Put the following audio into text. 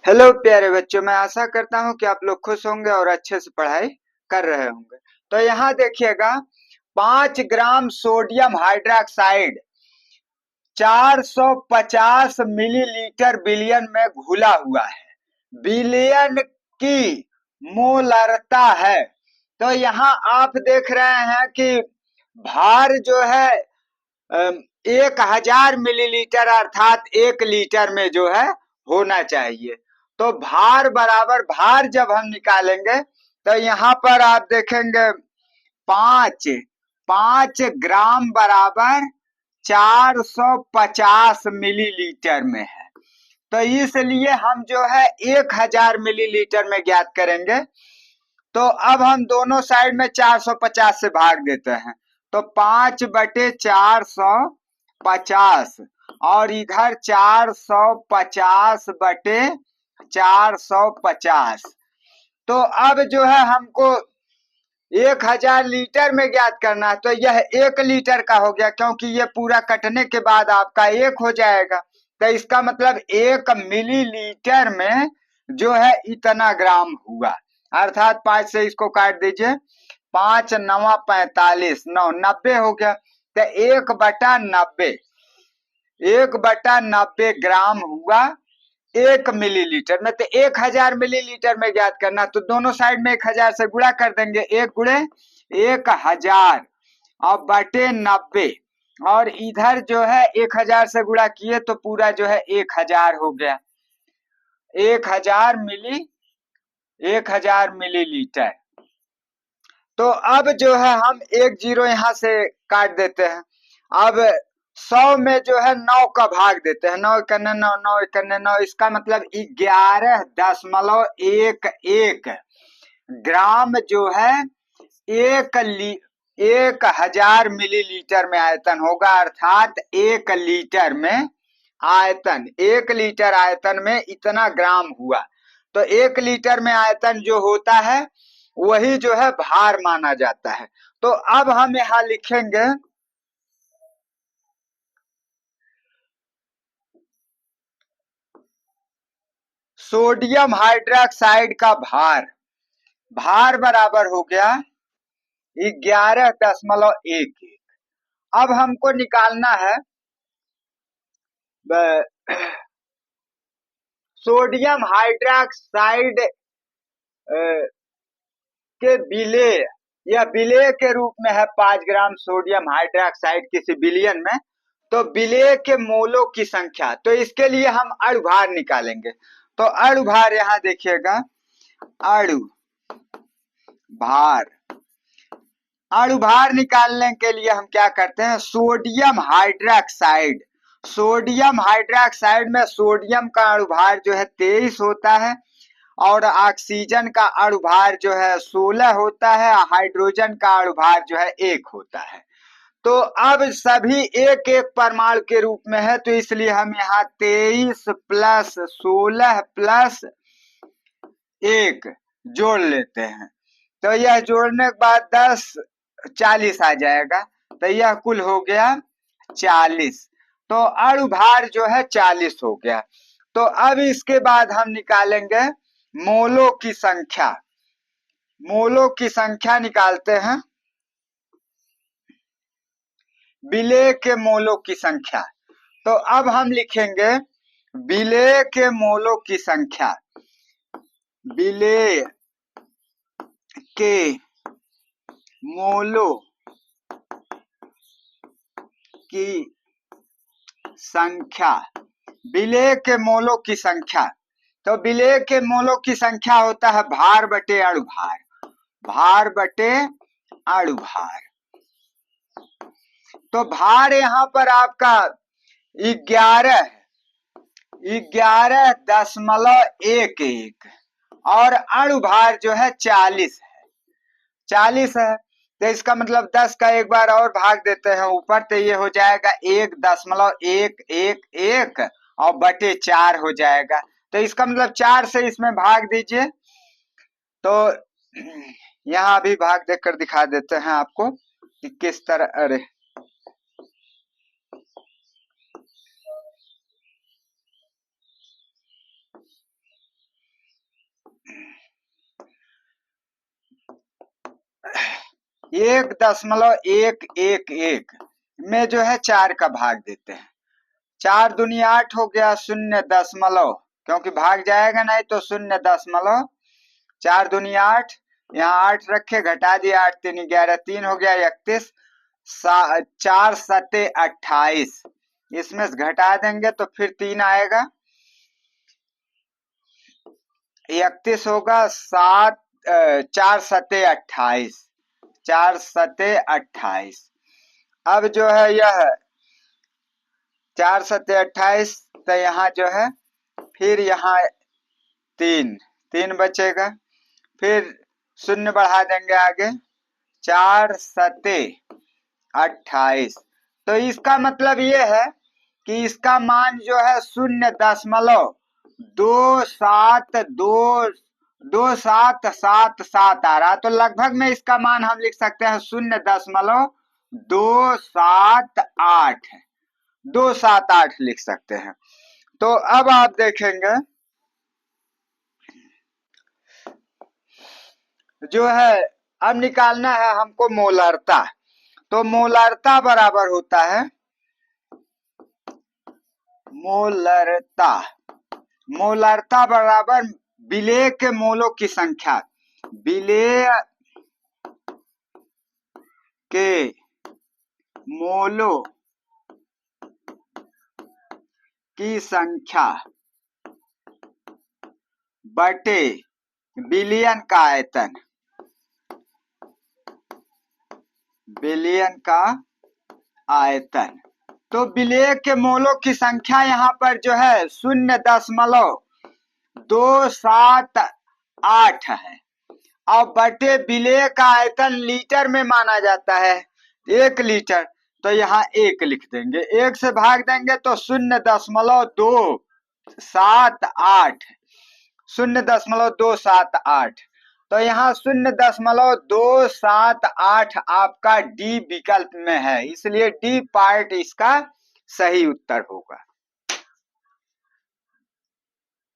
Hello प्यारे बच्चों, मैं आशा करता हूँ कि आप लोग खुश होंगे और अच्छे से पढ़ाई कर रहे होंगे। तो यहाँ देखिएगा, 5 gram sodium hydroxide 450 millilitre billion में घुला हुआ है। बिलियन की मोलरता है। तो यहाँ आप देख रहे हैं कि भार जो है 1000 मिलीलीटर अर्थात 1 लीटर में जो है होना चाहिए। तो भार बराबर भार जब हम निकालेंगे तो यहाँ पर आप देखेंगे 5 5 ग्राम बराबर 450 मिलीलीटर में है। तो इसलिए हम जो है 1000 मिलीलीटर में ज्ञात करेंगे। तो अब हम दोनों साइड में 450 से भाग देते हैं। तो 5/450 और इधर 450/450। तो अब जो है हमको 1000 लीटर में ज्ञात करना है। तो यह 1 लीटर का हो गया, क्योंकि ये पूरा कटने के बाद आपका 1 हो जाएगा। तो इसका मतलब 1 मिलीलीटर में जो है इतना ग्राम हुआ, अर्थात 5 से इसको काट दीजिए। 5×9 45, 9 90 हो गया। तो 1/90, 1/90 ग्राम हुआ 1 मिलीलीटर में। तो 1000 मिलीलीटर में ज्ञात करना, तो दोनों साइड में 1000 से गुणा कर देंगे। 1 × 1000 और बटे 90, और इधर जो है 1000 से गुणा किए तो पूरा जो है 1000 हो गया। 1000 मिलीलीटर। तो अब जो है हम एक जीरो यहाँ से काट देते हैं। अब 100 में जो है 9 का भाग देते हैं। 9 इकन्ने 9, 9 इकन्ने 9, इसका मतलब 11.11 ग्राम जो है 1000 मिलीलीटर में आयतन होगा, अर्थात 1 लीटर में आयतन, 1 लीटर आयतन में इतना ग्राम हुआ। तो 1 लीटर में आयतन जो होता है वही जो है भार माना जाता है। तो अब हम यहाँ लिखेंगे सोडियम हाइड्रोक्साइड का भार। भार बराबर हो गया 11.11। अब हमको निकालना है सोडियम हाइड्रोक्साइड के विलेय। यह विलेय के रूप में है 5 ग्राम सोडियम हाइड्रोक्साइड किसी बिलियन में। तो विलेय के मोलों की संख्या, तो इसके लिए हम अणु भार निकालेंगे। तो अणु भार यहाँ देखिएगा, अणु भार। अणु भार निकालने के लिए हम क्या करते हैं, सोडियम हाइड्रोक्साइड। सोडियम हाइड्रोक्साइड में सोडियम का अणु भार जो है 23 होता है, और ऑक्सीजन का अणु भार जो है 16 होता है, हाइड्रोजन का अणु भार जो है 1 होता है। तो अब सभी एक एक परमाणु के रूप में है, तो इसलिए हम यहाँ 23 + 16 + 1 जोड़ लेते हैं। तो यह जोड़ने के बाद 10 40 आ जाएगा। तो यह कुल हो गया 40। तो अणु भार जो है 40 हो गया। तो अब इसके बाद हम निकालेंगे मोलों की संख्या। मोलों की संख्या निकालते हैं, विलेय के मोलों की संख्या। तो अब हम लिखेंगे विलेय के मोलों की संख्या। विलेय के मोलों की संख्या। विलेय के मोलों की संख्या। तो विलेय के मोलों की संख्या होता है भार बटे अणु भार। भार बटे अणु भार। तो भार यहाँ पर आपका 11.11 और अणु भार जो है 40 है। 40 है, तो इसका मतलब 10 का एक बार और भाग देते हैं ऊपर, तो ये हो जाएगा 1.111 और बटे 4 हो जाएगा। तो इसका मतलब 4 से इसमें भाग दीजिए। तो यहाँ अभी भाग देकर दिखा देते हैं आपको कि किस तरह। अरे 1.111 में जो है 4 का भाग देते हैं। 4 दूनी 8 हो गया, 0 क्योंकि भाग जाएगा नहीं तो 0.4 दूनी 8, यहाँ 8 रखे, घटा दिया, 8 3 11, 3 हो गया 31, 4 सते 28, इसमें से घटा देंगे तो फिर 3 आएगा, 31 होगा, 4 सते 28, 4 सते 28। अब जो है यह 4 सते 28, तो यहाँ जो है फिर यहाँ 3 बचेगा, फिर 0 बढ़ा देंगे आगे, 4 सते 28। तो इसका मतलब ये है कि इसका मान जो है 0.2727 आ रहा, तो लगभग में इसका मान हम लिख सकते हैं 0.278 लिख सकते हैं। तो अब आप देखेंगे जो है अब निकालना है हमको मोलरता। तो मोलरता बराबर होता है मोलरता बराबर विलेय के मोलों की संख्या, विलेय के मोलों की संख्या बटे विलयन का आयतन, विलयन का आयतन। तो विलेय के मोलों की संख्या यहाँ पर जो है 0.278 है, और बटे विलेय का आयतन लीटर में माना जाता है, 1 लीटर, तो यहाँ 1 लिख देंगे, 1 से भाग देंगे तो 0.278, तो यहाँ 0.278 आपका डी विकल्प में है, इसलिए डी पार्ट इसका सही उत्तर होगा।